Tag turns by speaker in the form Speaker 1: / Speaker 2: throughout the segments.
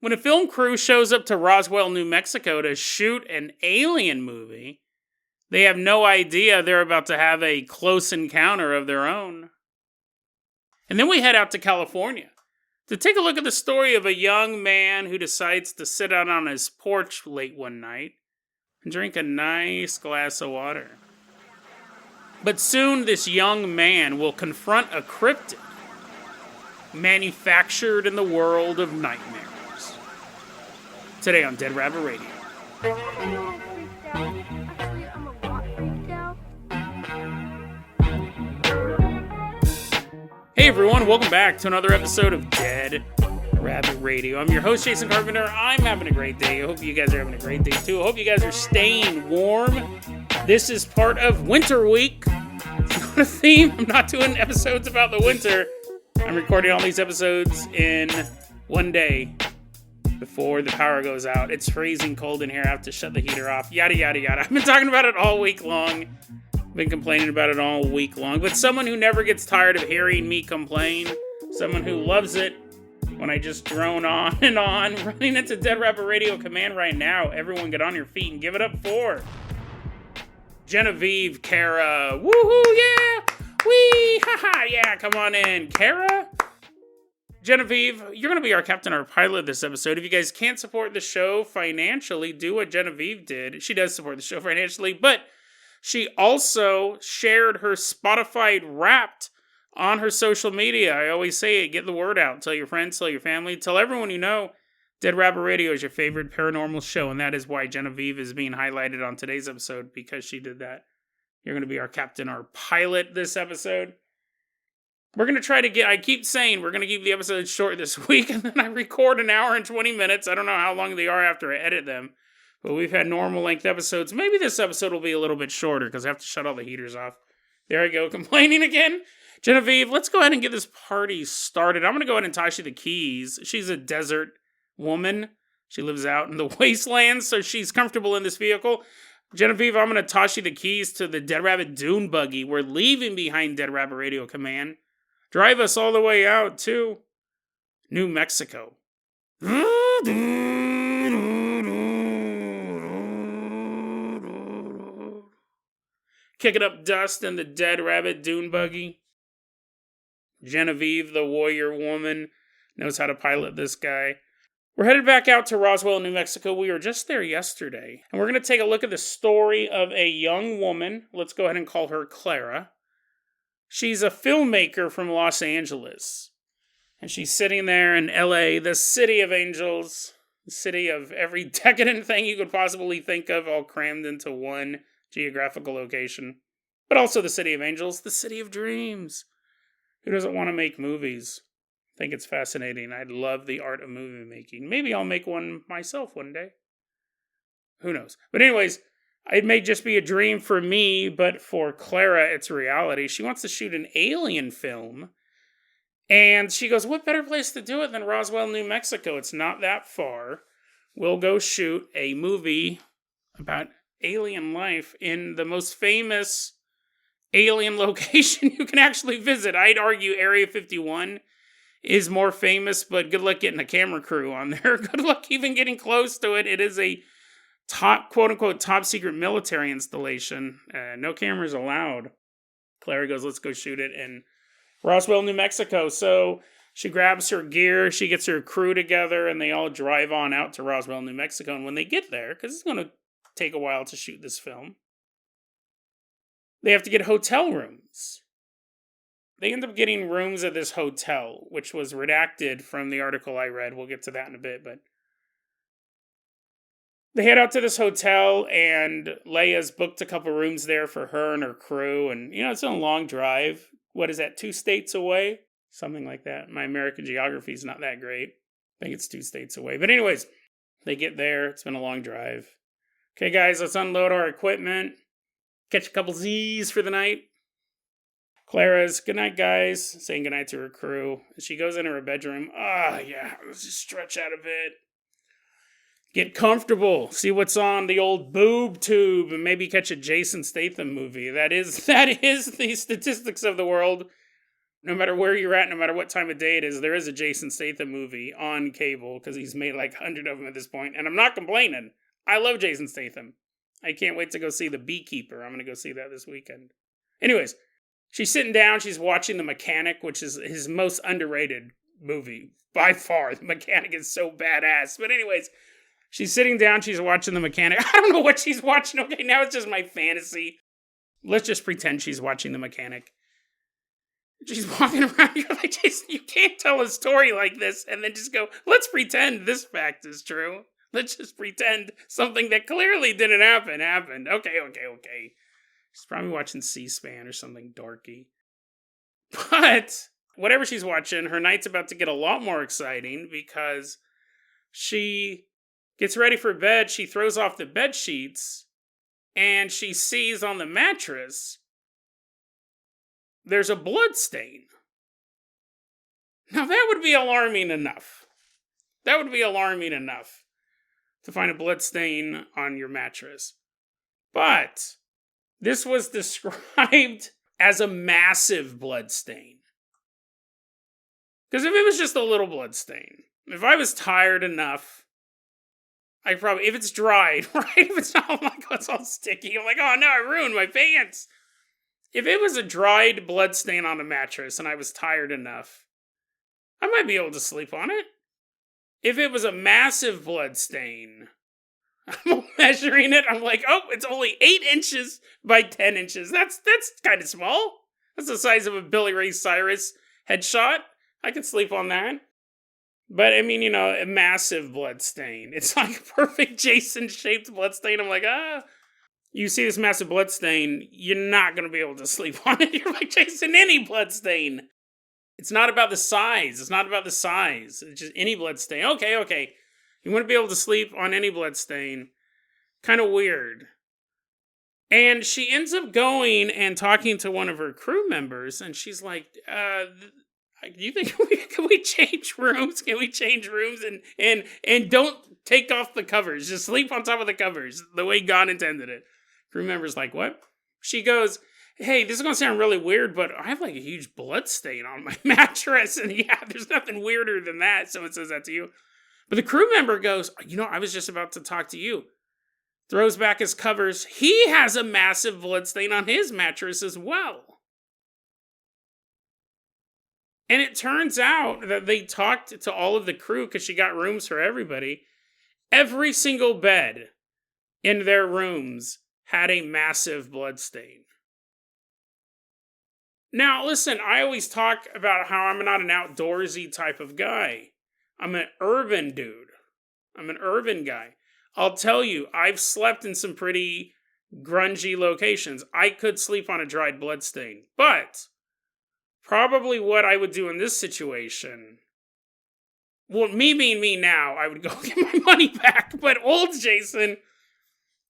Speaker 1: When a film crew shows up to Roswell, New Mexico to shoot an alien movie, they have no idea they're about to have a close encounter of their own. And then we head out to California to take a look at the story of a young man who decides to sit out on his porch late one night and drink a nice glass of water. But soon this young man will confront a cryptid manufactured in the world of nightmares. Today on Dead Rabbit Radio. Hey everyone, welcome back to another episode of Dead Rabbit Radio. I'm your host, Jason Carpenter. I'm having a great day. I hope you guys are having a great day too. I hope you guys are staying warm. This is part of Winter Week. It's not a theme. I'm not doing episodes about the winter. I'm recording all these episodes in one day before the power goes out. It's freezing cold in here. I have to shut the heater off. Yada, yada, yada. I've been talking about it all week long. Been complaining about it all week long, but someone who never gets tired of hearing me complain, someone who loves it when I just drone on and on, running into Dead Rabbit Radio Command right now. Everyone get on your feet and give it up for Genevieve, Kara. Woohoo, yeah! Wee! Haha, yeah, come on in. Kara? Genevieve, you're going to be our captain, our pilot this episode. If you guys can't support the show financially, do what Genevieve did. She does support the show financially, but she also shared her Spotify Wrapped on her social media. I always say it, get the word out. Tell your friends, tell your family, tell everyone you know Dead Rabbit Radio is your favorite paranormal show, and that is why Genevieve is being highlighted on today's episode, because she did that. You're going to be our captain, our pilot this episode. We're going to try to get, I keep saying we're going to keep the episodes short this week, and then I record an hour and 20 minutes. I don't know how long they are after I edit them. But we've had normal length episodes. Maybe this episode will be a little bit shorter because I have to shut all the heaters off. There I go, complaining again. Genevieve, let's go ahead and get this party started. I'm going to go ahead and toss you the keys. She's a desert woman. She lives out in the wastelands, so she's comfortable in this vehicle. Genevieve, I'm going to toss you the keys to the Dead Rabbit Dune buggy. We're leaving behind Dead Rabbit Radio Command. Drive us all the way out to New Mexico. Kicking up dust in the Dead Rabbit Dune buggy. Genevieve, the warrior woman, knows how to pilot this guy. We're headed back out to Roswell, New Mexico. We were just there yesterday. And we're going to take a look at the story of a young woman. Let's go ahead and call her Clara. She's a filmmaker from Los Angeles. And she's sitting there in LA, the city of angels, the city of every decadent thing you could possibly think of, all crammed into one geographical location. But also the city of angels, the city of dreams. Who doesn't want to make movies? I think it's fascinating. I love the art of movie making. Maybe I'll make one myself one day. Who knows? But anyways, it may just be a dream for me, but for Clara, it's reality. She wants to shoot an alien film. And she goes, what better place to do it than Roswell, New Mexico? It's not that far. We'll go shoot a movie about alien life in the most famous alien location you can actually visit. I'd argue Area 51 is more famous, but good luck getting a camera crew on there. Good luck even getting close to it. It is a top, quote-unquote, top-secret military installation. No cameras allowed. Clara goes, let's go shoot it in Roswell, New Mexico. So she grabs her gear, she gets her crew together, and they all drive on out to Roswell, New Mexico. And when they get there, because it's going to take a while to shoot this film, they have to get hotel rooms. They end up getting rooms at this hotel, which was redacted from the article I read. We'll get to that in a bit, but they head out to this hotel, and Leia's booked a couple rooms there for her and her crew, and, it's a long drive. What is that, 2 states away? Something like that. My American geography is not that great. I think it's 2 states away. But anyways, they get there. It's been a long drive. Okay, guys, let's unload our equipment. Catch a couple Z's for the night. Clara's, good night, guys, saying goodnight to her crew. She goes into her bedroom. Yeah, let's just stretch out a bit. Get comfortable. See what's on the old boob tube, and maybe catch a Jason Statham movie. That is the statistics of the world. no matter where you're at, no matter what time of day it is, there is a Jason Statham movie on cable, because he's made like 100 of them at this point, and I'm not complaining. I love Jason Statham. I can't wait to go see The Beekeeper. I'm going to go see that this weekend. Anyways, she's sitting down, she's watching The Mechanic, which is his most underrated movie. By far, The Mechanic is so badass. But anyways, she's sitting down, she's watching The Mechanic. I don't know what she's watching. Okay, now it's just my fantasy. Let's just pretend she's watching The Mechanic. She's walking around, you're like, Jason, you can't tell a story like this and then just go, let's pretend this fact is true. Let's just pretend something that clearly didn't happen happened. Okay. She's probably watching C-SPAN or something dorky. But whatever she's watching, her night's about to get a lot more exciting because she gets ready for bed, she throws off the bed sheets, and she sees on the mattress there's a blood stain. Now that would be alarming enough. That would be alarming enough to find a blood stain on your mattress. But this was described as a massive blood stain. Because if it was just a little blood stain, if I was tired enough, I probably, if it's dried, right? If it's not, oh my God, it's all sticky. I'm like, oh no, I ruined my pants. If it was a dried blood stain on a mattress and I was tired enough, I might be able to sleep on it. If it was a massive blood stain, I'm measuring it, I'm like, oh, it's only 8 inches by 10 inches. That's kind of small. That's the size of a Billy Ray Cyrus headshot. I could sleep on that. But, I mean, you know, a massive blood stain. It's like a perfect Jason-shaped blood stain. I'm like, you see this massive blood stain, you're not going to be able to sleep on it. You're like, Jason, any blood stain. It's not about the size. It's not about the size. It's just any blood stain. Okay. You wouldn't be able to sleep on any blood stain. Kind of weird. And she ends up going and talking to one of her crew members, and she's like, do you think can we change rooms? Can we change rooms and don't take off the covers? Just sleep on top of the covers the way God intended it. Crew member's like, what? She goes, hey, this is going to sound really weird, but I have like a huge blood stain on my mattress. And yeah, there's nothing weirder than that. Someone says that to you. But the crew member goes, you know, I was just about to talk to you. Throws back his covers. He has a massive blood stain on his mattress as well. And it turns out that they talked to all of the crew because she got rooms for everybody. Every single bed in their rooms had a massive blood stain. Now, listen, I always talk about how I'm not an outdoorsy type of guy. I'm an urban dude. I'm an urban guy. I'll tell you, I've slept in some pretty grungy locations. I could sleep on a dried blood stain. But probably what I would do in this situation, well, me being me now, I would go get my money back. But old Jason,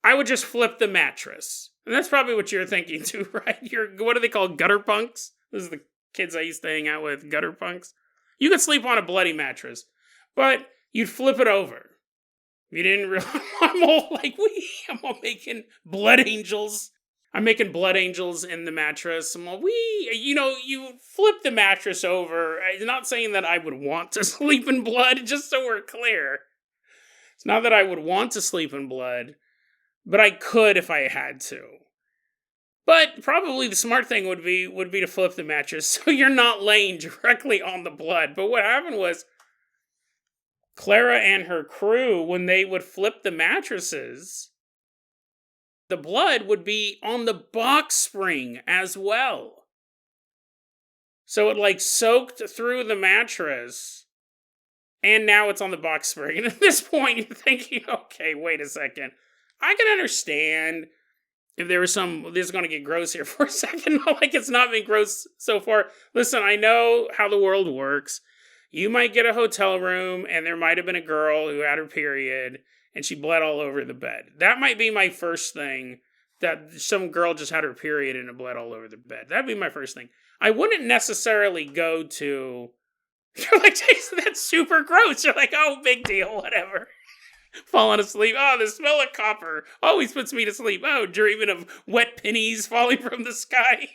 Speaker 1: I would just flip the mattress. And that's probably what you're thinking too, right? What are they called? Gutter punks? Those are the kids I used to hang out with, gutter punks. You could sleep on a bloody mattress, but you'd flip it over. You didn't realize, I'm all making blood angels. I'm making blood angels in the mattress. I'm all, you flip the mattress over. I'm not saying that I would want to sleep in blood, just so we're clear. It's not that I would want to sleep in blood, but I could if I had to. But probably the smart thing would be to flip the mattress so you're not laying directly on the blood. But what happened was, Clara and her crew, when they would flip the mattresses, the blood would be on the box spring as well. So it soaked through the mattress, and now it's on the box spring. And at this point, you're thinking, okay, wait a second. I can understand if there was this is going to get gross here for a second. It's not been gross so far. Listen, I know how the world works. You might get a hotel room, and there might have been a girl who had her period, and she bled all over the bed. That might be my first thing, that some girl just had her period and it bled all over the bed. That'd be my first thing. I wouldn't necessarily go to, you're like, Jason, that's super gross. You're like, oh, big deal, whatever. Falling asleep. Oh, the smell of copper always puts me to sleep. Oh, dreaming of wet pennies falling from the sky.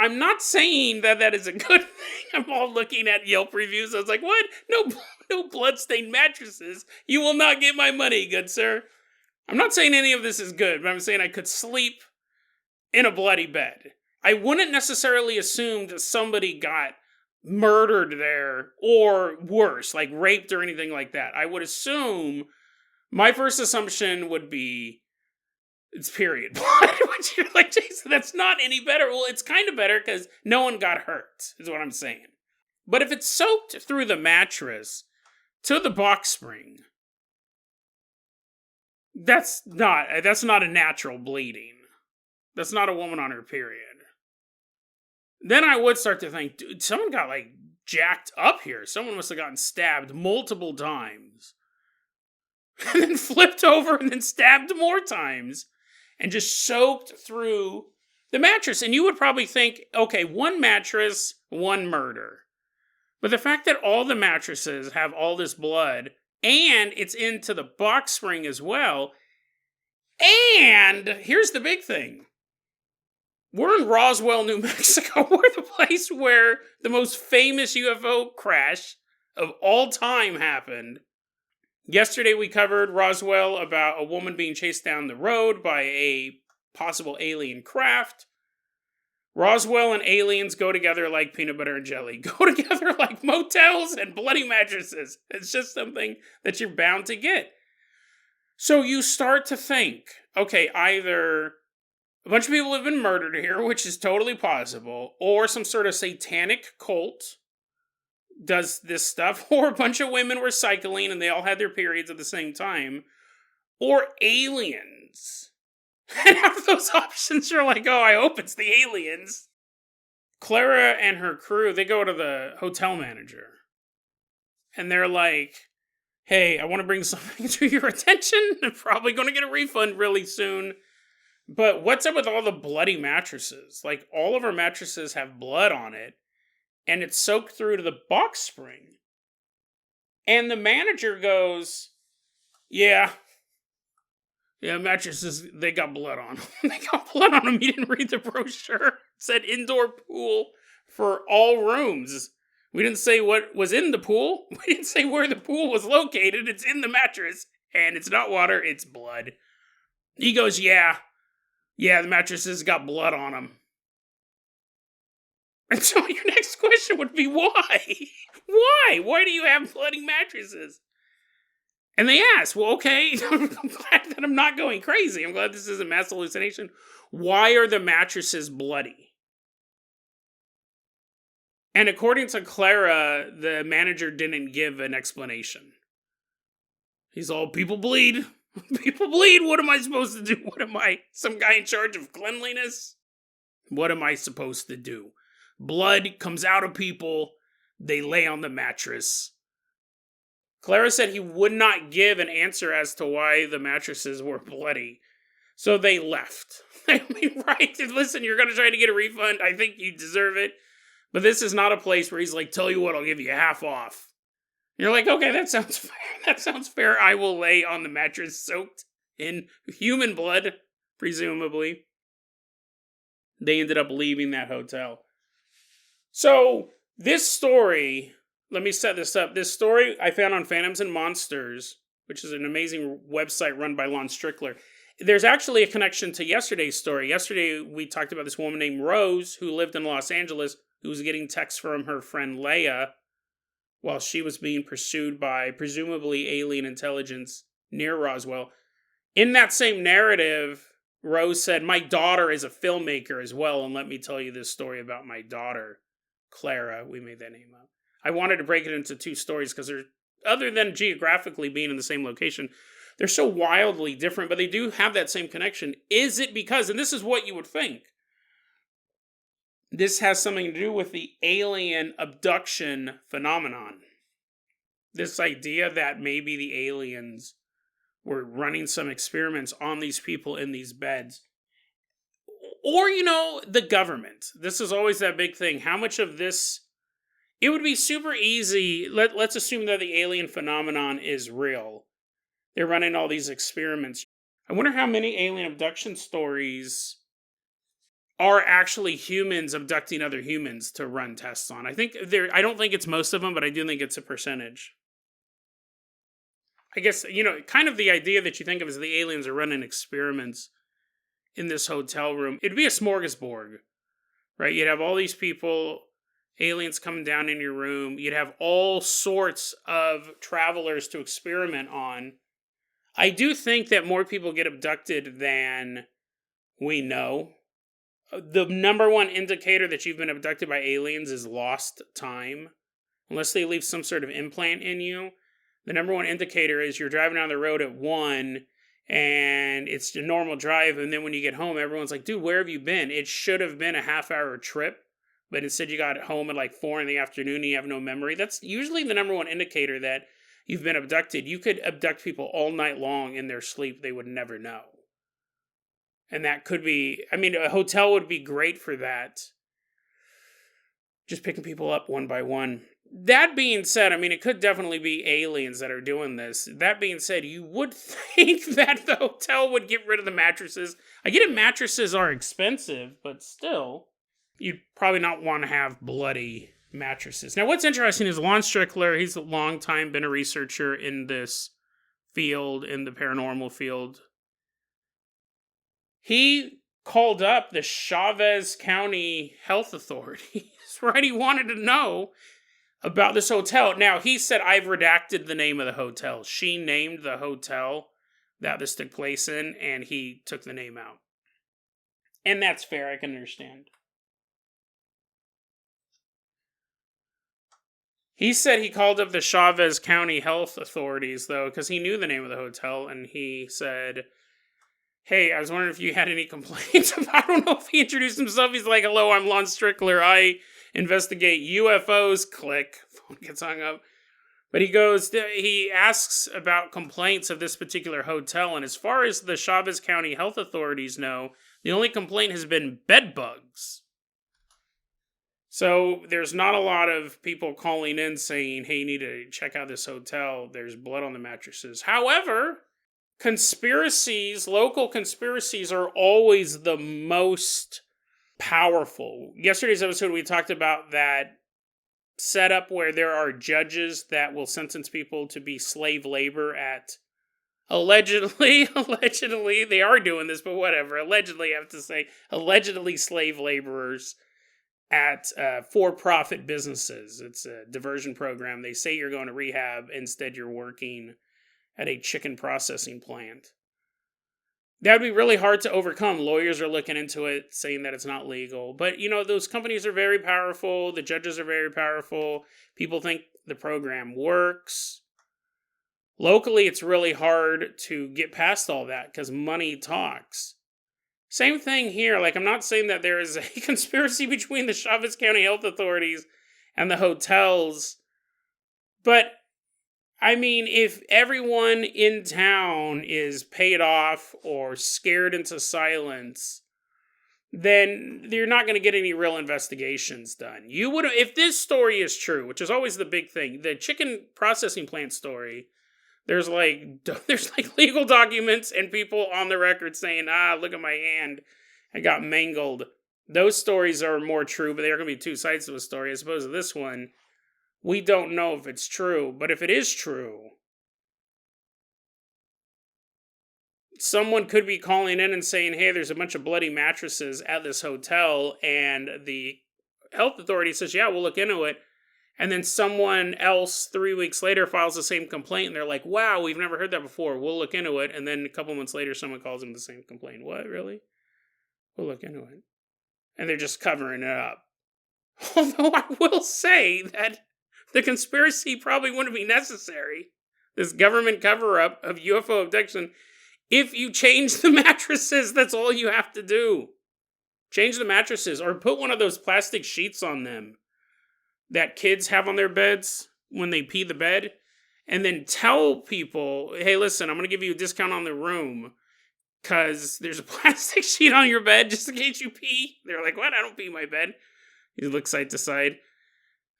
Speaker 1: I'm not saying that that is a good thing. I'm all looking at Yelp reviews. I was like, what? No bloodstained mattresses. You will not get my money, good sir. I'm not saying any of this is good, but I'm saying I could sleep in a bloody bed. I wouldn't necessarily assume that somebody got murdered there or worse, like raped or anything like that. I would assume, my first assumption would be it's period blood, which you're like, Jason, that's not any better. Well, it's kind of better because no one got hurt, is what I'm saying. But if it's soaked through the mattress to the box spring, that's not a natural bleeding. That's not a woman on her period. Then I would start to think, dude, someone got like jacked up here. Someone must have gotten stabbed multiple times. And then flipped over and then stabbed more times. And just soaked through the mattress. And you would probably think, okay, one mattress, one murder. But the fact that all the mattresses have all this blood, and it's into the box spring as well, and here's the big thing. We're in Roswell, New Mexico. We're the place where the most famous UFO crash of all time happened. Yesterday we covered Roswell, about a woman being chased down the road by a possible alien craft. Roswell and aliens go together like peanut butter and jelly. Go together like motels and bloody mattresses. It's just something that you're bound to get. So you start to think, okay, either a bunch of people have been murdered here, which is totally possible, or some sort of satanic cult does this stuff, or a bunch of women were cycling and they all had their periods at the same time, or aliens. And out of those options, you're like, oh, I hope it's the aliens. Clara and her crew, they go to the hotel manager. And they're like, hey, I want to bring something to your attention. I'm probably going to get a refund really soon. But what's up with all the bloody mattresses? Like, all of our mattresses have blood on it. And it's soaked through to the box spring. And the manager goes, yeah, mattresses, they got blood on them. They got blood on them. You didn't read the brochure. It said indoor pool for all rooms. We didn't say what was in the pool. We didn't say where the pool was located. It's in the mattress. And it's not water, it's blood. He goes, yeah, the mattresses got blood on them. And so your next question would be, why? Why? Why do you have bloody mattresses? And they ask, well, okay, I'm glad that I'm not going crazy. I'm glad this isn't mass hallucination. Why are the mattresses bloody? And according to Clara, the manager didn't give an explanation. He's all, people bleed. People bleed. What am I supposed to do? What am I, some guy in charge of cleanliness? What am I supposed to do? Blood comes out of people. They lay on the mattress. Clara said he would not give an answer as to why the mattresses were bloody. So they left. I mean, right? Listen, you're going to try to get a refund. I think you deserve it. But this is not a place where he's like, tell you what, I'll give you half off. And you're like, okay, that sounds fair. That sounds fair. I will lay on the mattress soaked in human blood, presumably. They ended up leaving that hotel. So, this story, let me set this up. This story I found on Phantoms and Monsters, which is an amazing website run by Lon Strickler. There's actually a connection to yesterday's story. Yesterday, we talked about this woman named Rose, who lived in Los Angeles, who was getting texts from her friend Leia while she was being pursued by presumably alien intelligence near Roswell. In that same narrative, Rose said, my daughter is a filmmaker as well, and let me tell you this story about my daughter. Clara, we made that name up. I wanted to break it into two stories because they're, other than geographically being in the same location, they're so wildly different, but they do have that same connection. Is it because, and this is what you would think, this has something to do with the alien abduction phenomenon. This idea that maybe the aliens were running some experiments on these people in these beds. Or, the government. This is always that big thing. How much of this... It would be super easy. Let's assume that the alien phenomenon is real. They're running all these experiments. I wonder how many alien abduction stories are actually humans abducting other humans to run tests on. I don't think it's most of them, but I do think it's a percentage. I guess, kind of the idea that you think of as the aliens are running experiments in this hotel room. It'd be a smorgasbord, right? You'd have all these people, aliens coming down in your room. You'd have all sorts of travelers to experiment on. I do think that more people get abducted than we know. The number one indicator that you've been abducted by aliens is lost time. Unless they leave some sort of implant in you. The number one indicator is you're driving down the road at 1 and it's a normal drive. And then when you get home, everyone's like, dude, where have you been? It should have been a half-hour trip. But instead you got home at like 4 in the afternoon and you have no memory. That's usually the number one indicator that you've been abducted. You could abduct people all night long in their sleep. They would never know. And that could be, a hotel would be great for that. Just picking people up one by one. That being said, it could definitely be aliens that are doing this. That being said, you would think that the hotel would get rid of the mattresses. I get it, mattresses are expensive, but still, you'd probably not want to have bloody mattresses. Now, what's interesting is Lon Strickler, he's a long time been a researcher in this field, in the paranormal field. He called up the Chavez County Health Authorities, right? He wanted to know about this hotel. Now, he said, I've redacted the name of the hotel. She named the hotel that this took place in, and he took the name out. And that's fair, I can understand. He said he called up the Chavez County Health Authorities, though, because he knew the name of the hotel, and he said, hey, I was wondering if you had any complaints. I don't know if he introduced himself. He's like, hello, I'm Lon Strickler. I investigate UFOs. Click. Phone gets hung up. But he asks about complaints of this particular hotel. And as far as the Chavez County Health Authorities know, the only complaint has been bed bugs. So there's not a lot of people calling in saying, hey, you need to check out this hotel. There's blood on the mattresses. However, local conspiracies are always the most powerful. Yesterday's episode, we talked about that setup where there are judges that will sentence people to be slave labor at, allegedly, they are doing this, but whatever, allegedly, I have to say, allegedly slave laborers at for-profit businesses. It's a diversion program. They say you're going to rehab, instead you're working at a chicken processing plant. That would be really hard to overcome. Lawyers are looking into it, saying that it's not legal. But, those companies are very powerful. The judges are very powerful. People think the program works. Locally, it's really hard to get past all that because money talks. Same thing here. I'm not saying that there is a conspiracy between the Chavez County Health Authorities and the hotels, but if everyone in town is paid off or scared into silence, then you're not going to get any real investigations done. You would, if this story is true, which is always the big thing, the chicken processing plant story, there's legal documents and people on the record saying, look at my hand, I got mangled. Those stories are more true, but there are going to be two sides to a story. As opposed to this one, we don't know if it's true, but if it is true, someone could be calling in and saying, hey, there's a bunch of bloody mattresses at this hotel, and the health authority says, yeah, we'll look into it. And then someone else 3 weeks later files the same complaint, and they're like, wow, we've never heard that before. We'll look into it. And then a couple months later, someone calls them the same complaint. What, really? We'll look into it. And they're just covering it up. Although I will say that the conspiracy probably wouldn't be necessary, this government cover-up of UFO abduction, if you change the mattresses. That's all you have to do. Change the mattresses, or put one of those plastic sheets on them that kids have on their beds when they pee the bed, and then tell people, hey, listen, I'm going to give you a discount on the room because there's a plastic sheet on your bed just in case you pee. They're like, what? I don't pee my bed. You look side to side.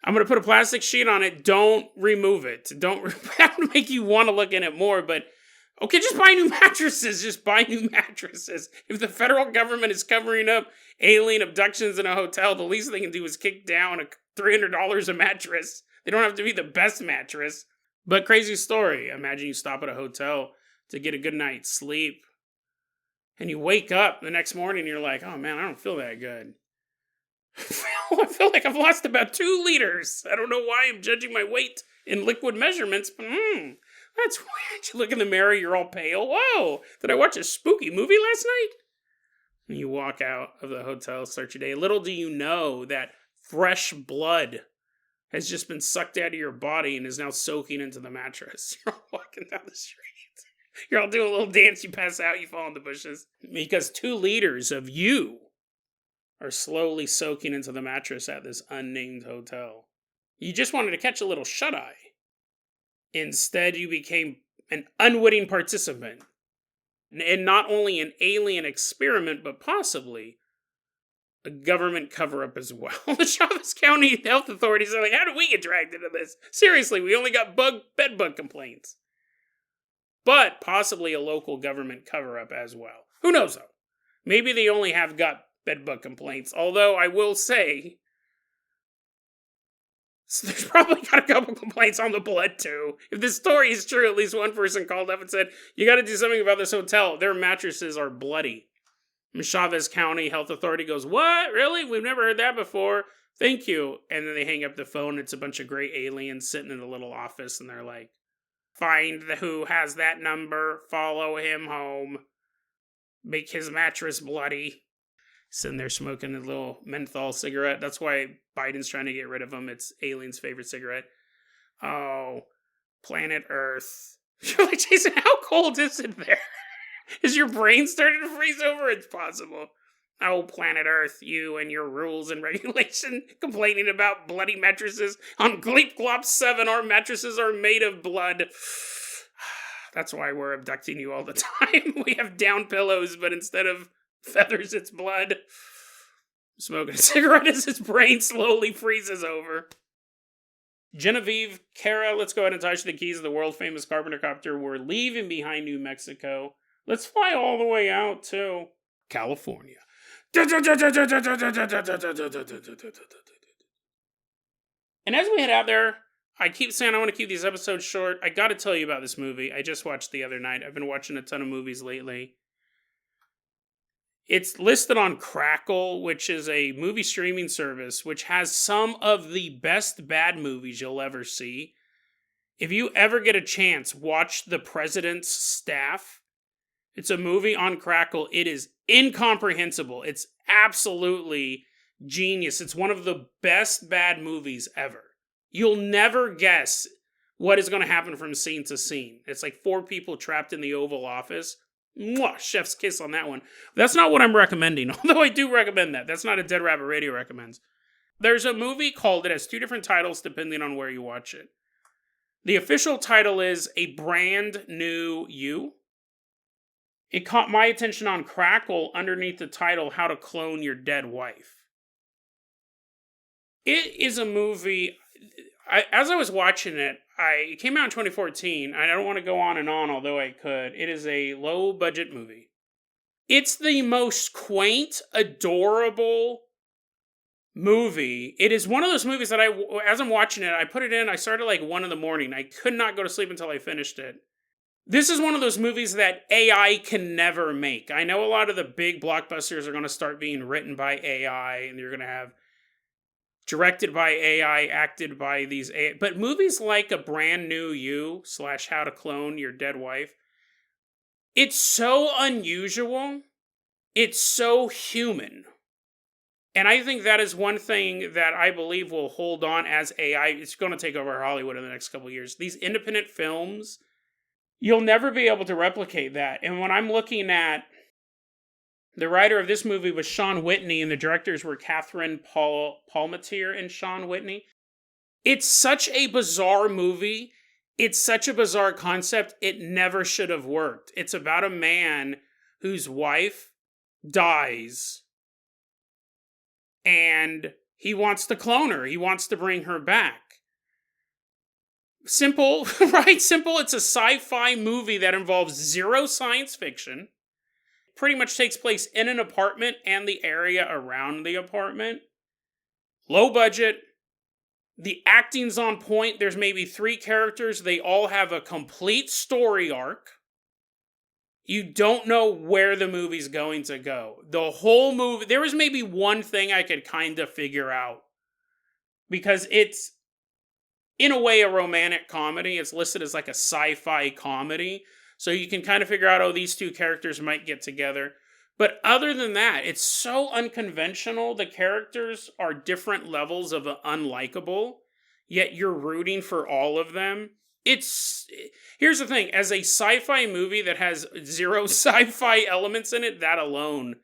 Speaker 1: I'm going to put a plastic sheet on it. Don't remove it. That would make you want to look in it more, but Okay, just buy new mattresses. Just buy new mattresses. If the federal government is covering up alien abductions in a hotel, the least they can do is kick down $300 a mattress. They don't have to be the best mattress. But crazy story. Imagine you stop at a hotel to get a good night's sleep. And you wake up the next morning and you're like, oh man, I don't feel that good. I feel like I've lost about 2 liters. I don't know why I'm judging my weight in liquid measurements, but that's weird. You look in the mirror, you're all pale. Whoa, did I watch a spooky movie last night? And you walk out of the hotel, start your day. Little do you know that fresh blood has just been sucked out of your body and is now soaking into the mattress. You're all walking down the street. You're all doing a little dance, you pass out, you fall in the bushes. Because 2 liters of you are slowly soaking into the mattress at this unnamed hotel. You just wanted to catch a little shut-eye. Instead, you became an unwitting participant in not only an alien experiment, but possibly a government cover-up as well. The Chavez County Health Authorities are like, how did we get dragged into this? Seriously, we only got bed bug complaints. But possibly a local government cover-up as well. Who knows, though? Maybe they only have got bed bug complaints. Although, I will say, so there's probably got a couple complaints on the blood, too. If this story is true, at least one person called up and said, you gotta do something about this hotel. Their mattresses are bloody. And Chavez County Health Authority goes, what? Really? We've never heard that before. Thank you. And then they hang up the phone. It's a bunch of gray aliens sitting in a little office, and they're like, find who has that number, follow him home, make his mattress bloody. Sitting there smoking a little menthol cigarette. That's why Biden's trying to get rid of him. It's aliens' favorite cigarette. Oh, planet Earth. You're like, Jason, how cold is it there? Is your brain starting to freeze over? It's possible. Oh, planet Earth, you and your rules and regulation, complaining about bloody mattresses. On Gleep Glop 7, our mattresses are made of blood. That's why we're abducting you all the time. We have down pillows, but instead of feathers, it's blood. Smoking a cigarette as his brain slowly freezes over. Genevieve, Kara, let's go ahead and touch the keys of the world-famous Carpenter Copter. We're leaving behind New Mexico. Let's fly all the way out to California. And as we head out there, I keep saying I want to keep these episodes short. I got to tell you about this movie I just watched the other night. I've been watching a ton of movies lately. It's listed on Crackle, which is a movie streaming service, which has some of the best bad movies you'll ever see. If you ever get a chance, watch The President's Staff. It's a movie on Crackle. It is incomprehensible. It's absolutely genius. It's one of the best bad movies ever. You'll never guess what is going to happen from scene to scene. It's like 4 people trapped in the Oval Office. Mwah, chef's kiss on that one. That's not what I'm recommending, although I do recommend that. That's not a Dead Rabbit Radio recommends. There's a movie called, it has 2 different titles depending on where you watch it. The official title is A Brand New You. It caught my attention on Crackle underneath the title, How to Clone Your Dead Wife. It is a movie, as I was watching it, it came out in 2014. I don't want to go on and on, although I could. It is a low-budget movie. It's the most quaint, adorable movie. It is one of those movies that as I'm watching it, I put it in, I started like 1 in the morning. I could not go to sleep until I finished it. This is one of those movies that AI can never make. I know a lot of the big blockbusters are going to start being written by AI, and you're going to have directed by AI, acted by these AI. But movies like A Brand New You / How to Clone Your Dead Wife, it's so unusual. It's so human. And I think that is one thing that I believe will hold on as AI. It's going to take over Hollywood in the next couple of years. These independent films, you'll never be able to replicate that. And when I'm looking at the writer of this movie was Sean Whitney, and the directors were Catherine Palmatier and Sean Whitney. It's such a bizarre movie. It's such a bizarre concept. It never should have worked. It's about a man whose wife dies, and he wants to clone her. He wants to bring her back. Simple, right? Simple. It's a sci-fi movie that involves zero science fiction. Pretty much takes place in an apartment and the area around the apartment. Low budget. The acting's on point. There's maybe 3 characters. They all have a complete story arc. You don't know where the movie's going to go. The whole movie, there was maybe one thing I could kind of figure out. Because it's, in a way, a romantic comedy. It's listed as like a sci-fi comedy. So you can kind of figure out, oh, these 2 characters might get together. But other than that, it's so unconventional. The characters are different levels of unlikable, yet you're rooting for all of them. Here's the thing, as a sci-fi movie that has 0 sci-fi elements in it, that alone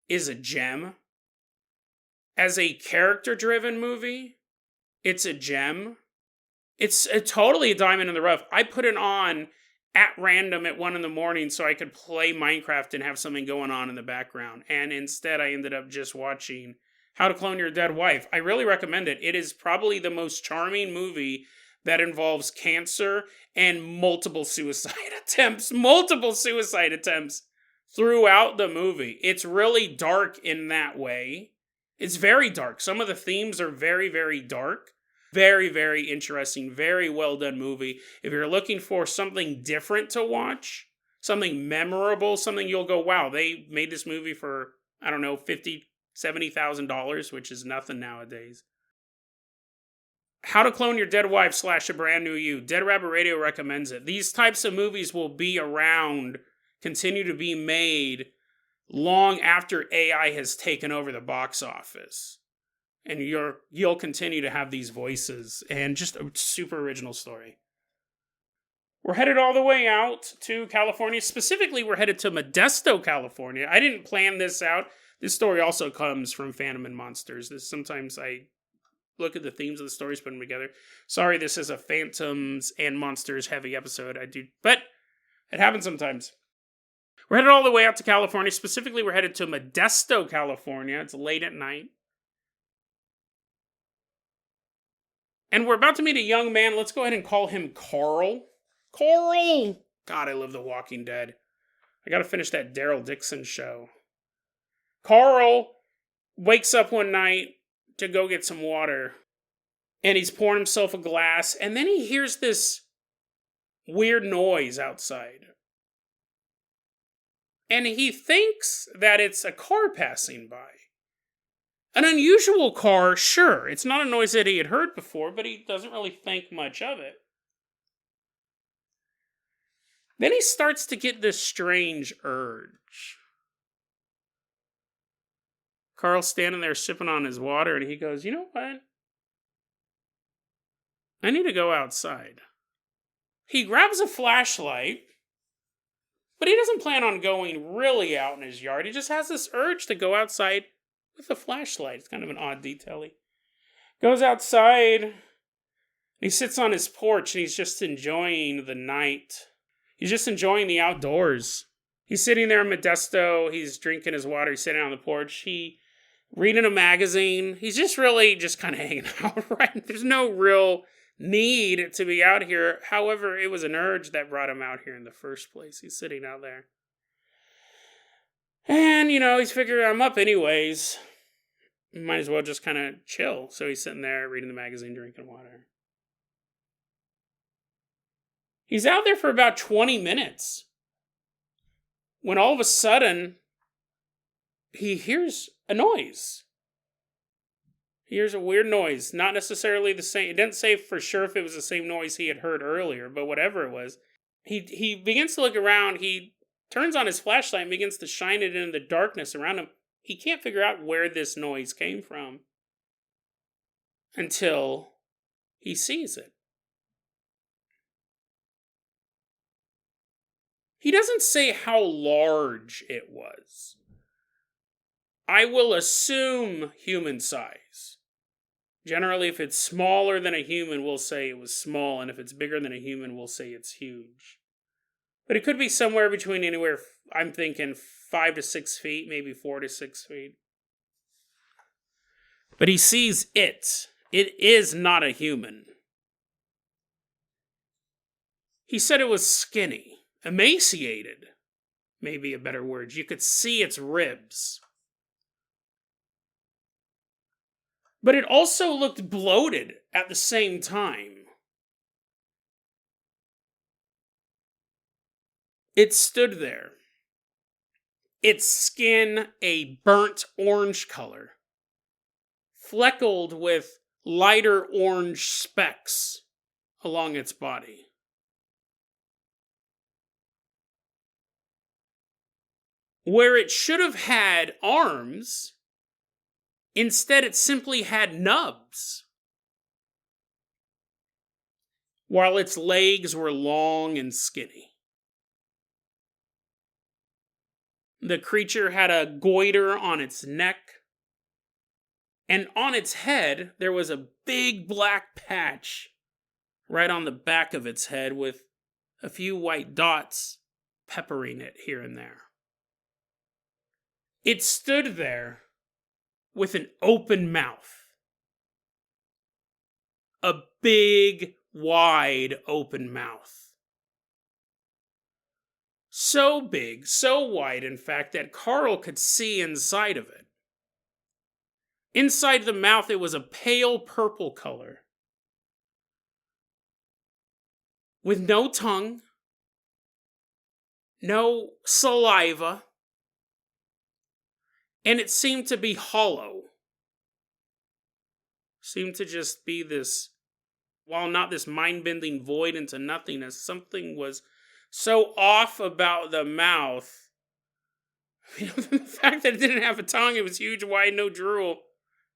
Speaker 1: is a gem. As a character-driven movie, it's a gem. It's totally a diamond in the rough. I put it on at random at 1 a.m. so I could play Minecraft and have something going on in the background. And instead I ended up just watching How to Clone Your Dead Wife. I really recommend it. It is probably the most charming movie that involves cancer and multiple suicide attempts. Multiple suicide attempts throughout the movie. It's really dark in that way. It's very dark. Some of the themes are very, very dark. Very, very interesting, very well done movie. If you're looking for something different to watch, something memorable, something you'll go, wow, they made this movie for, I don't know, $50,000, $70,000, which is nothing nowadays. How to Clone Your Dead Wife / A Brand New You. Dead Rabbit Radio recommends it. These types of movies will be around, continue to be made long after AI has taken over the box office. And you'll continue to have these voices, and just a super original story. We're headed all the way out to California. Specifically, we're headed to Modesto, California. I didn't plan this out. This story also comes from Phantom and Monsters. Sometimes I look at the themes of the stories, put them together. Sorry, this is a Phantoms and Monsters heavy episode. But it happens sometimes. We're headed all the way out to California. Specifically, we're headed to Modesto, California. It's late at night. And we're about to meet a young man. Let's go ahead and call him Carl. Carl! God, I love The Walking Dead. I gotta finish that Daryl Dixon show. Carl wakes up one night to go get some water. And he's pouring himself a glass. And then he hears this weird noise outside. And he thinks that it's a car passing by. An unusual car, sure. It's not a noise that he had heard before, but he doesn't really think much of it. Then he starts to get this strange urge. Carl's standing there sipping on his water, and he goes, you know what? I need to go outside. He grabs a flashlight, but he doesn't plan on going really out in his yard. He just has this urge to go outside with a flashlight. It's kind of an odd detail. He goes outside. He sits on his porch and he's just enjoying the night. He's just enjoying the outdoors. He's sitting there in Modesto. He's drinking his water. He's sitting on the porch. He's reading a magazine. He's just really just kind of hanging out, right? There's no real need to be out here. However, it was an urge that brought him out here in the first place. He's sitting out there. And, he's figuring, I'm up anyways. Might as well just kind of chill. So he's sitting there reading the magazine, drinking water. He's out there for about 20 minutes. When all of a sudden, he hears a noise. He hears a weird noise. Not necessarily the same. It didn't say for sure if it was the same noise he had heard earlier, but whatever it was. He begins to look around. He turns on his flashlight and begins to shine it into the darkness around him. He can't figure out where this noise came from until he sees it. He doesn't say how large it was. I will assume human size. Generally, if it's smaller than a human, we'll say it was small, and if it's bigger than a human, we'll say it's huge. But it could be somewhere between anywhere, I'm thinking 5 to 6 feet, maybe 4 to 6 feet. But he sees it. It is not a human. He said it was skinny, emaciated, maybe a better word. You could see its ribs. But it also looked bloated at the same time. It stood there. Its skin a burnt orange color, fleckled with lighter orange specks along its body. Where it should have had arms, instead it simply had nubs, while its legs were long and skinny. The creature had a goiter on its neck, and on its head there was a big black patch right on the back of its head with a few white dots peppering it here and there. It stood there with an open mouth. A big, wide open mouth. So big, so wide, in fact, that Carl could see inside of it. Inside the mouth, it was a pale purple color. With no tongue, no saliva, and it seemed to be hollow. Seemed to just be this, while not this mind-bending void into nothingness, something was so off about the mouth. The fact that it didn't have a tongue, it was huge, wide, no drool.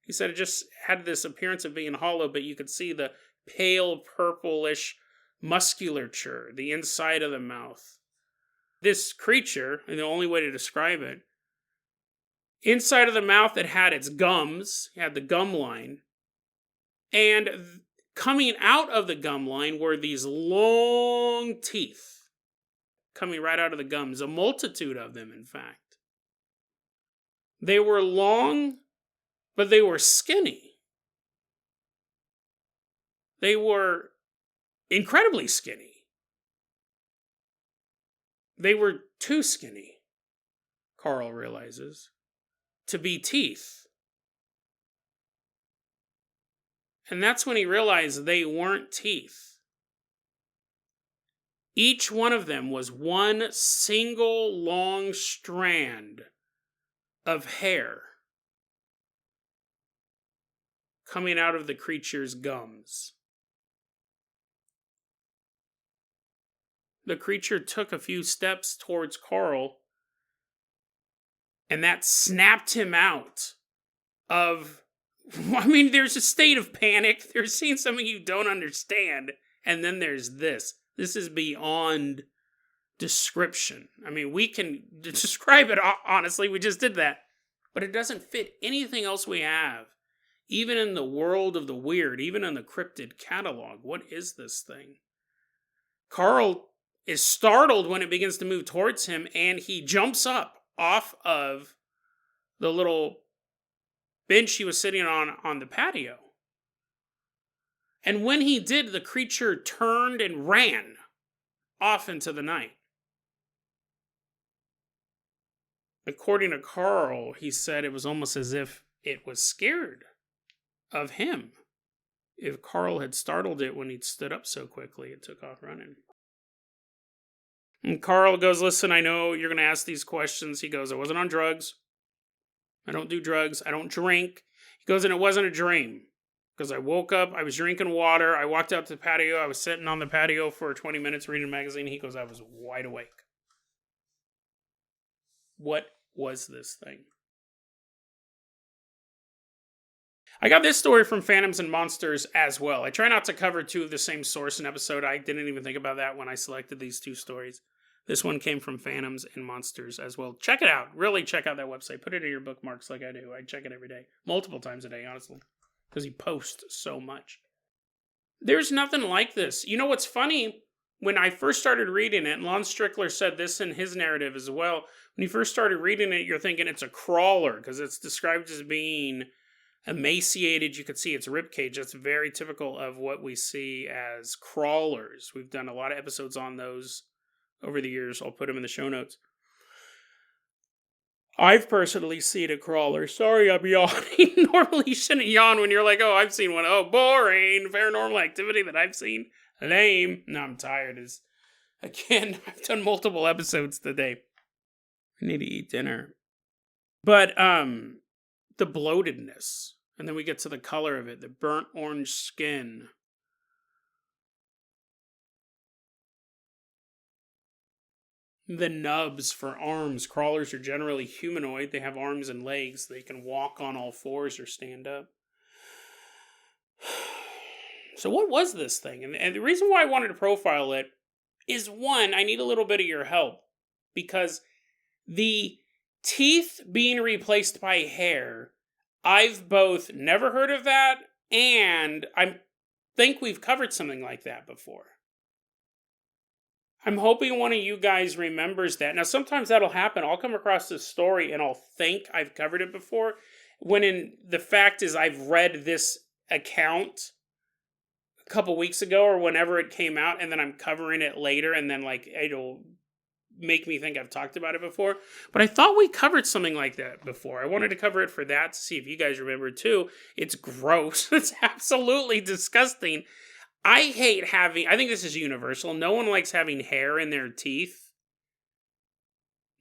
Speaker 1: He said it just had this appearance of being hollow, but you could see the pale purplish musculature, the inside of the mouth. This creature, and the only way to describe it, inside of the mouth it had its gums, it had the gum line, and coming out of the gum line were these long teeth. Coming right out of the gums, a multitude of them, in fact. They were long, but they were skinny. They were incredibly skinny. They were too skinny, Carl realizes, to be teeth. And that's when he realized they weren't teeth. Each one of them was one single long strand of hair coming out of the creature's gums. The creature took a few steps towards Carl, and that snapped him out of... I mean, there's a state of panic. There's seeing something you don't understand, and then there's this. This is beyond description. I mean, we can describe it honestly. We just did that. But it doesn't fit anything else we have. Even in the world of the weird, even in the cryptid catalog. What is this thing? Carl is startled when it begins to move towards him, and he jumps up off of the little bench he was sitting on the patio. And when he did, the creature turned and ran off into the night. According to Carl, he said it was almost as if it was scared of him. If Carl had startled it when he'd stood up so quickly, it took off running. And Carl goes, listen, I know you're going to ask these questions. He goes, I wasn't on drugs. I don't do drugs. I don't drink. He goes, and it wasn't a dream. Because I woke up, I was drinking water, I walked out to the patio, I was sitting on the patio for 20 minutes reading a magazine. He goes, I was wide awake. What was this thing? I got this story from Phantoms and Monsters as well. I try not to cover two of the same source in episode. I didn't even think about that when I selected these two stories. This one came from Phantoms and Monsters as well. Check it out. Really check out that website. Put it in your bookmarks like I do. I check it every day. Multiple times a day, honestly. Because he posts so much. There's nothing like this. You know what's funny? When I first started reading it, and Lon Strickler said this in his narrative as well, when you first started reading it, you're thinking it's a crawler, because it's described as being emaciated. You could see its rib cage. That's very typical of what we see as crawlers. We've done a lot of episodes on those over the years. I'll put them in the show notes. I've personally seen a crawler. Sorry, I'm yawning. Normally, you shouldn't yawn when you're like, oh, I've seen one. Oh, boring. Paranormal activity that I've seen. Lame. No, I'm tired. Again, I've done multiple episodes today. I need to eat dinner. But, the bloatedness. And then we get to the color of it. The burnt orange skin. The nubs for arms. Crawlers are generally humanoid. They have arms and legs. They can walk on all fours or stand up. So what was this thing? And the reason why I wanted to profile it is, one, I need a little bit of your help. Because the teeth being replaced by hair, I've both never heard of that, and I think we've covered something like that before. I'm hoping one of you guys remembers that. Now, sometimes that'll happen. I'll come across this story and I'll think I've covered it before, when the fact is I've read this account a couple weeks ago or whenever it came out, and then I'm covering it later, and then it'll make me think I've talked about it before. But I thought we covered something like that before. I wanted to cover it for that, to see if you guys remember too. It's gross. It's absolutely disgusting. I think this is universal. No one likes having hair in their teeth.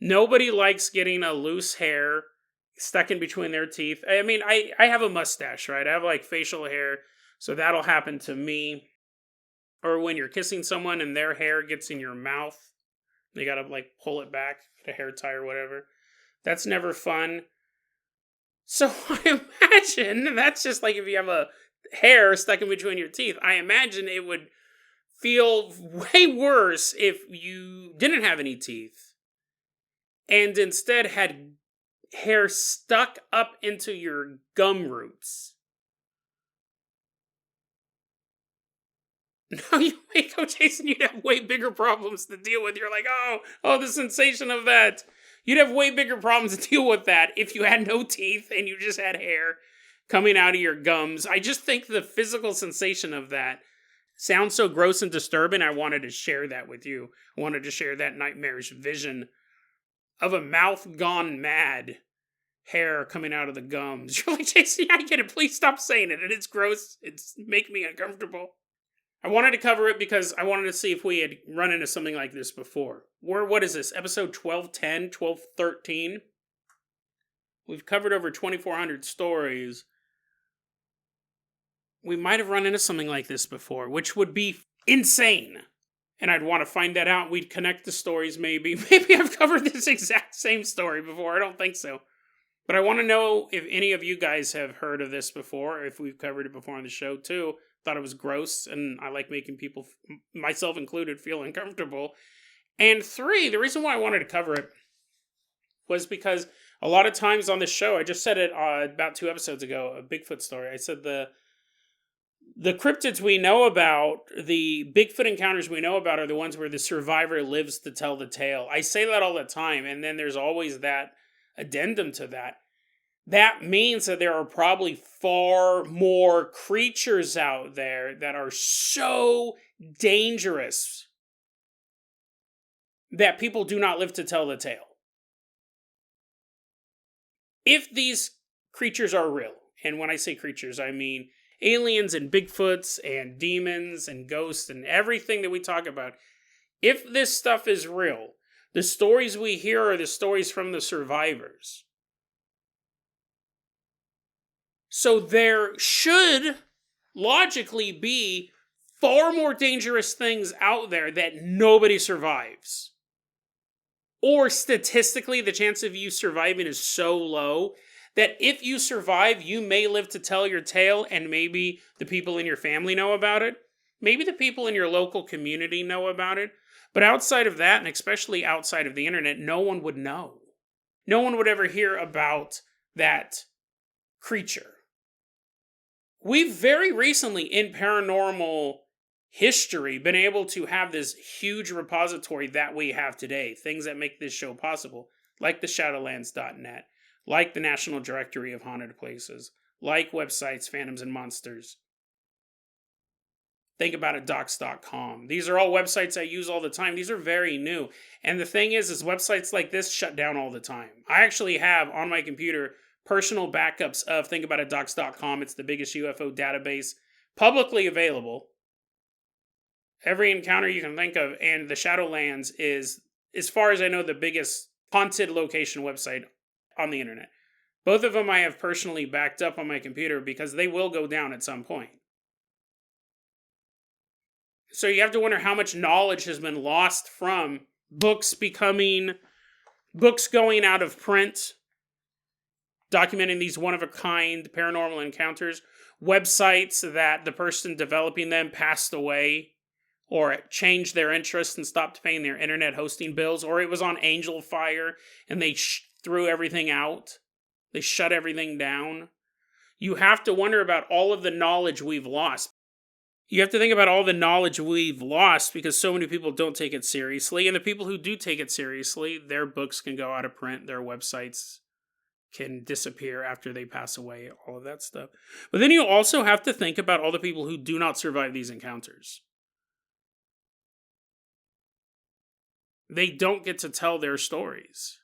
Speaker 1: Nobody likes getting a loose hair stuck in between their teeth. I mean, I have a mustache, right? I have facial hair, so that'll happen to me. Or when you're kissing someone and their hair gets in your mouth, you gotta pull it back, get a hair tie or whatever. That's never fun. So I imagine that's just if you have a hair stuck in between your teeth. I imagine it would feel way worse if you didn't have any teeth and instead had hair stuck up into your gum roots. Now you may go, Jason, you'd have way bigger problems to deal with. You're like, oh, the sensation of that. You'd have way bigger problems to deal with that if you had no teeth and you just had hair coming out of your gums. I just think the physical sensation of that sounds so gross and disturbing. I wanted to share that with you. I wanted to share that nightmarish vision of a mouth gone mad, hair coming out of the gums. You're like, Jason, I get it. Please stop saying it. It's gross. It's making me uncomfortable. I wanted to cover it because I wanted to see if we had run into something like this before. What is this? Episode 1210, 1213? We've covered over 2,400 stories. We might have run into something like this before, which would be insane. And I'd want to find that out. We'd connect the stories maybe. Maybe I've covered this exact same story before. I don't think so. But I want to know if any of you guys have heard of this before, if we've covered it before on the show too. Thought it was gross, and I like making people, myself included, feel uncomfortable. And 3, the reason why I wanted to cover it was because a lot of times on this show, I just said it about 2 episodes ago, a Bigfoot story. I said the cryptids we know about, the Bigfoot encounters we know about, are the ones where the survivor lives to tell the tale. I say that all the time, and then there's always that addendum to that. That means that there are probably far more creatures out there that are so dangerous that people do not live to tell the tale. If these creatures are real, and when I say creatures, I mean aliens and Bigfoots and demons and ghosts and everything that we talk about, if this stuff is real, the stories we hear are the stories from the survivors. So there should logically be far more dangerous things out there that nobody survives. Or statistically, the chance of you surviving is so low that if you survive, you may live to tell your tale, and maybe the people in your family know about it. Maybe the people in your local community know about it. But outside of that, and especially outside of the internet, no one would know. No one would ever hear about that creature. We've very recently, in paranormal history, been able to have this huge repository that we have today. Things that make this show possible, like the Shadowlands.net, like the National Directory of Haunted Places, like websites, Phantoms and Monsters. Think about it, docs.com. These are all websites I use all the time. These are very new. And the thing is websites like this shut down all the time. I actually have on my computer personal backups of thinkaboutit.docs.com. It's the biggest UFO database publicly available. Every encounter you can think of, and the Shadowlands is, as far as I know, the biggest haunted location website on the internet. Both of them I have personally backed up on my computer because they will go down at some point. So you have to wonder how much knowledge has been lost from books going out of print, documenting these one-of-a-kind paranormal encounters, websites that the person developing them passed away, or changed their interest and stopped paying their internet hosting bills, or it was on Angel Fire and they threw everything out. They shut everything down. You have to wonder about all of the knowledge we've lost. You have to think about all the knowledge we've lost because so many people don't take it seriously. And the people who do take it seriously, their books can go out of print, their websites can disappear after they pass away, all of that stuff. But then you also have to think about all the people who do not survive these encounters. They don't get to tell their stories.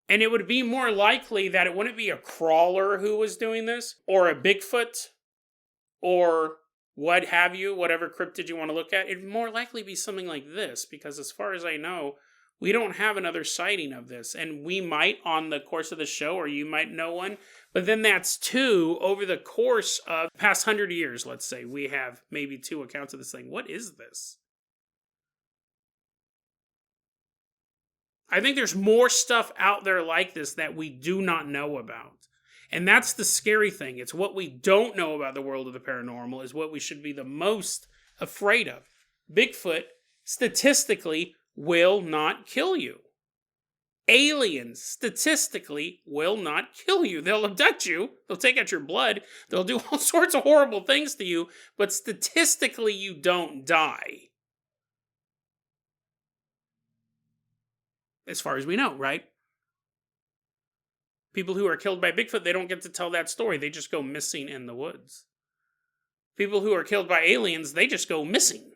Speaker 1: And it would be more likely that it wouldn't be a crawler who was doing this, or a Bigfoot, or what have you, whatever cryptid you want to look at. It'd more likely be something like this, because as far as I know, we don't have another sighting of this. And we might on the course of the show, or you might know one, but then that's two over the course of the past 100 years, let's say. We have maybe 2 accounts of this thing. What is this? I think there's more stuff out there like this that we do not know about. And that's the scary thing. It's what we don't know about the world of the paranormal is what we should be the most afraid of. Bigfoot, statistically, will not kill you. Aliens, statistically, will not kill you. They'll abduct you. They'll take out your blood. They'll do all sorts of horrible things to you. But statistically, you don't die. As far as we know, right? People who are killed by Bigfoot, they don't get to tell that story. They just go missing in the woods. People who are killed by aliens, they just go missing.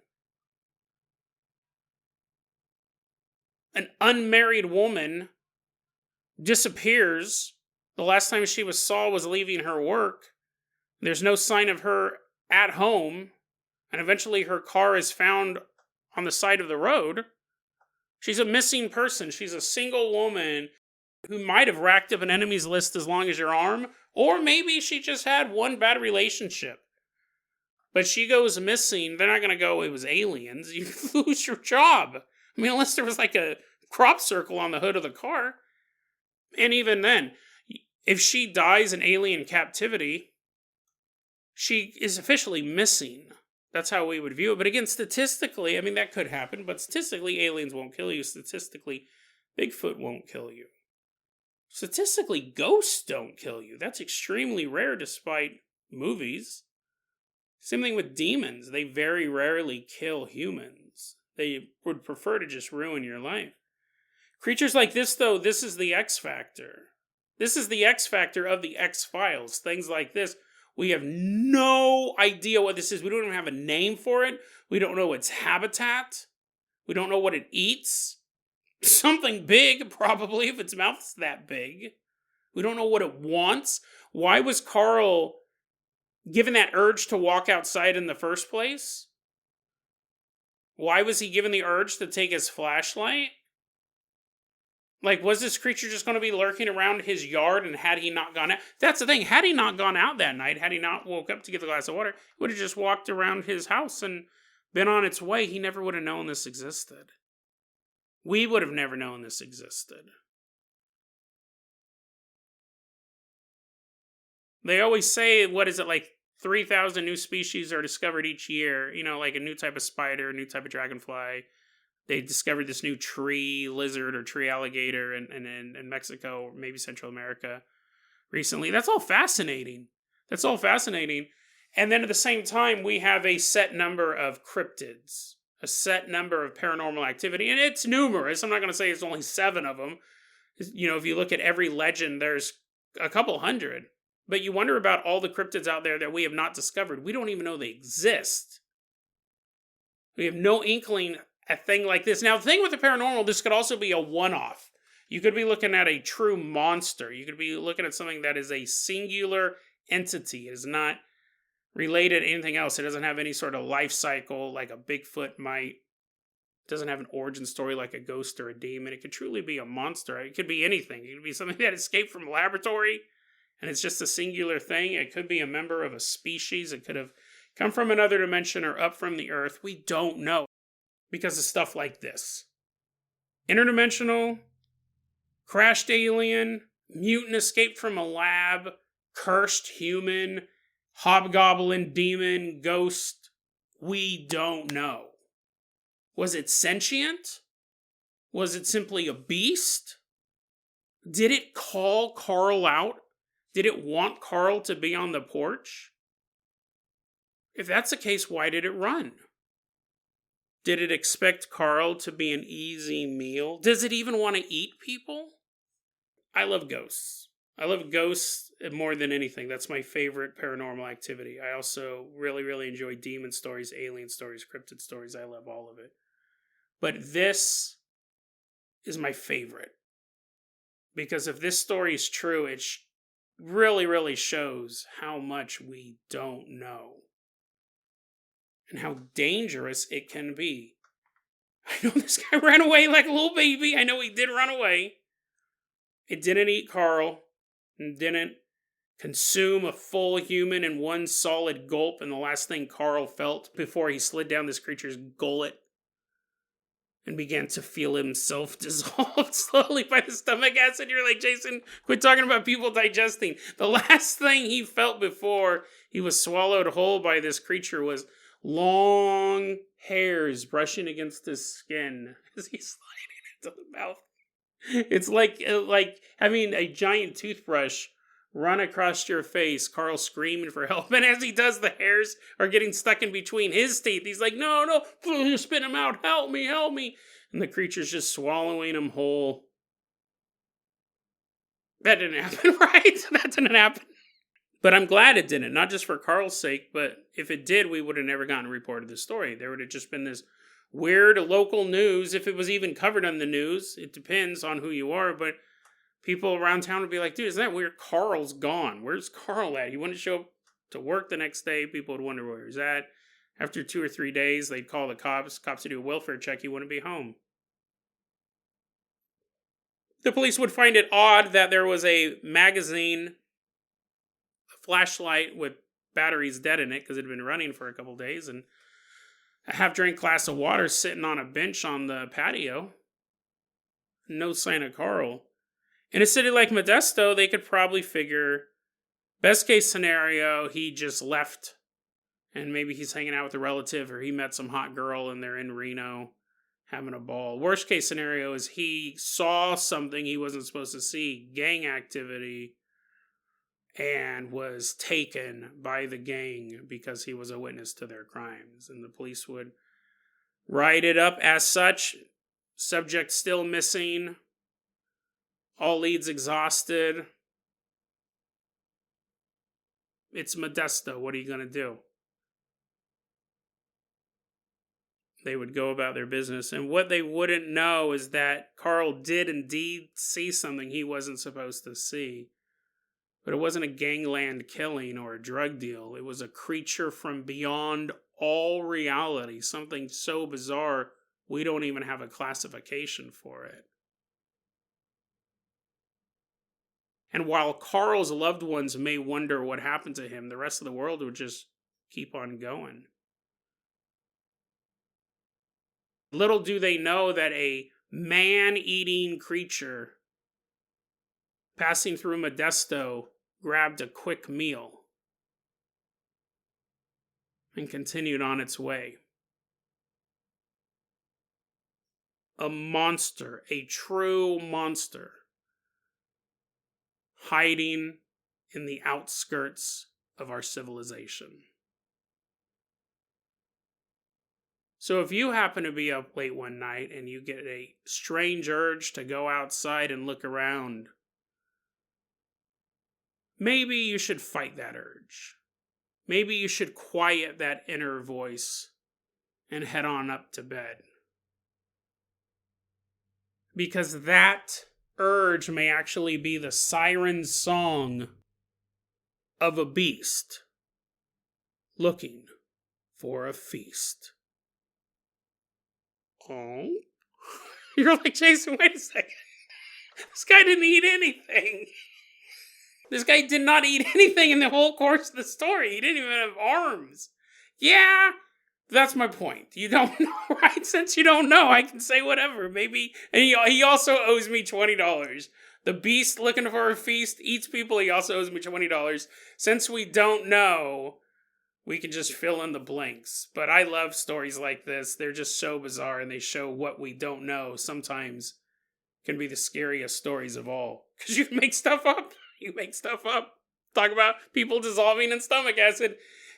Speaker 1: An unmarried woman disappears. The last time she was saw was leaving her work. There's no sign of her at home. And eventually her car is found on the side of the road. She's a missing person. She's a single woman who might have racked up an enemy's list as long as your arm, or maybe she just had one bad relationship. But she goes missing. They're not going to go, it was aliens. You lose your job. I mean, unless there was like a crop circle on the hood of the car. And even then, if she dies in alien captivity, she is officially missing. That's how we would view it. But again, statistically, I mean, that could happen, but statistically, aliens won't kill you. Statistically, Bigfoot won't kill you. Statistically, ghosts don't kill you. That's extremely rare despite movies. Same thing with demons. They very rarely kill humans. They would prefer to just ruin your life. Creatures like this, though, this is the X factor. This is the X factor of the X-Files. Things like this. We have no idea what this is. We don't even have a name for it. We don't know its habitat. We don't know what it eats. Something big, probably, if its mouth's that big. We don't know what it wants. Why was Carl given that urge to walk outside in the first place? Why was he given the urge to take his flashlight? Like, was this creature just going to be lurking around his yard, and had he not gone out? That's the thing. Had he not gone out that night, had he not woke up to get the glass of water, he would have just walked around his house and been on its way. He never would have known this existed. We would have never known this existed. They always say, what is it, like 3,000 new species are discovered each year. You know, like a new type of spider, a new type of dragonfly. They discovered this new tree lizard or tree alligator in Mexico, or maybe Central America recently. That's all fascinating. And then at the same time, we have a set number of cryptids, a set number of paranormal activity. And it's numerous. I'm not going to say it's only 7 of them. You know, if you look at every legend, there's a couple hundred. But you wonder about all the cryptids out there that we have not discovered. We don't even know they exist. We have no inkling a thing like this. Now, the thing with the paranormal, this could also be a one-off. You could be looking at a true monster. You could be looking at something that is a singular entity. It is not related to anything else. It doesn't have any sort of life cycle like a Bigfoot might. It doesn't have an origin story like a ghost or a demon. It could truly be a monster. It could be anything. It could be something that escaped from a laboratory and it's just a singular thing. It could be a member of a species. It could have come from another dimension or up from the earth. We don't know because of stuff like this. Interdimensional, crashed alien, mutant escaped from a lab, cursed human, hobgoblin, demon, ghost. We don't know. Was it sentient? Was it simply a beast? Did it call Carl out? Did it want Carl to be on the porch? If that's the case, why did it run? Did it expect Carl to be an easy meal? Does it even want to eat people? I love ghosts. I love ghosts more than anything. That's my favorite paranormal activity. I also really, really enjoy demon stories, alien stories, cryptid stories. I love all of it. But this is my favorite. Because if this story is true, it really, really shows how much we don't know. And how dangerous it can be. I know this guy ran away like a little baby. I know he did run away. It didn't eat Carl. And didn't consume a full human in one solid gulp. And the last thing Carl felt before he slid down this creature's gullet and began to feel himself dissolved slowly by the stomach acid. You're like, Jason, quit talking about people digesting. The last thing he felt before he was swallowed whole by this creature was long hairs brushing against his skin as he's sliding into the mouth. It's like having a giant toothbrush run across your face, Carl screaming for help. And as he does, the hairs are getting stuck in between his teeth. He's like, no, spit him out. Help me. And the creature's just swallowing him whole. That didn't happen, right? That didn't happen. But I'm glad it didn't. Not just for Carl's sake, but if it did, we would have never gotten a report of the story. There would have just been this weird local news, if it was even covered on the news. It depends on who you are, but people around town would be like, dude, isn't that weird? Carl's gone. Where's Carl at? He wouldn't show up to work the next day. People would wonder where he's at. After 2 or 3 days, they'd call the cops. Cops would do a welfare check. He wouldn't be home. The police would find it odd that there was a magazine, a flashlight with batteries dead in it because it had been running for a couple days, and a half-drink glass of water sitting on a bench on the patio. No sign of Carl. In a city like Modesto, they could probably figure, best case scenario, he just left and maybe he's hanging out with a relative or he met some hot girl and they're in Reno having a ball. Worst case scenario is he saw something he wasn't supposed to see, gang activity, and was taken by the gang because he was a witness to their crimes. And the police would write it up as such. Subject still missing. All leads exhausted. It's Modesto. What are you going to do? They would go about their business. And what they wouldn't know is that Carl did indeed see something he wasn't supposed to see. But it wasn't a gangland killing or a drug deal. It was a creature from beyond all reality. Something so bizarre, we don't even have a classification for it. And while Carl's loved ones may wonder what happened to him, the rest of the world would just keep on going. Little do they know that a man-eating creature passing through Modesto grabbed a quick meal and continued on its way. A monster, a true monster, hiding in the outskirts of our civilization. So if you happen to be up late one night and you get a strange urge to go outside and look around, maybe you should fight that urge. Maybe you should quiet that inner voice and head on up to bed. Because that urge may actually be the siren song of a beast looking for a feast. Oh? You're like, Jason, wait a second. This guy didn't eat anything. This guy did not eat anything in the whole course of the story. He didn't even have arms. Yeah, that's my point. You don't know, right? Since you don't know, I can say whatever. Maybe. And he also owes me $20. The beast looking for a feast eats people. He also owes me $20. Since we don't know, we can just fill in the blanks. But I love stories like this. They're just so bizarre, and they show what we don't know sometimes can be the scariest stories of all. Because you can make stuff up. You make stuff up. Talk about people dissolving in stomach acid.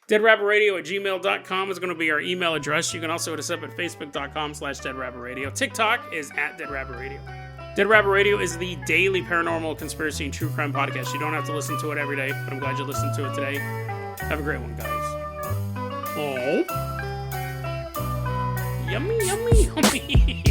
Speaker 1: DeadRabbitRadio@gmail.com is going to be our email address. You can also hit us up at Facebook.com/DeadRabbitRadio. TikTok is @DeadRabbitRadio. Dead Rabbit Radio is the daily paranormal, conspiracy, and true crime podcast. You don't have to listen to it every day, but I'm glad you listened to it today. Have a great one, guys. Oh. Yummy, yummy, yummy.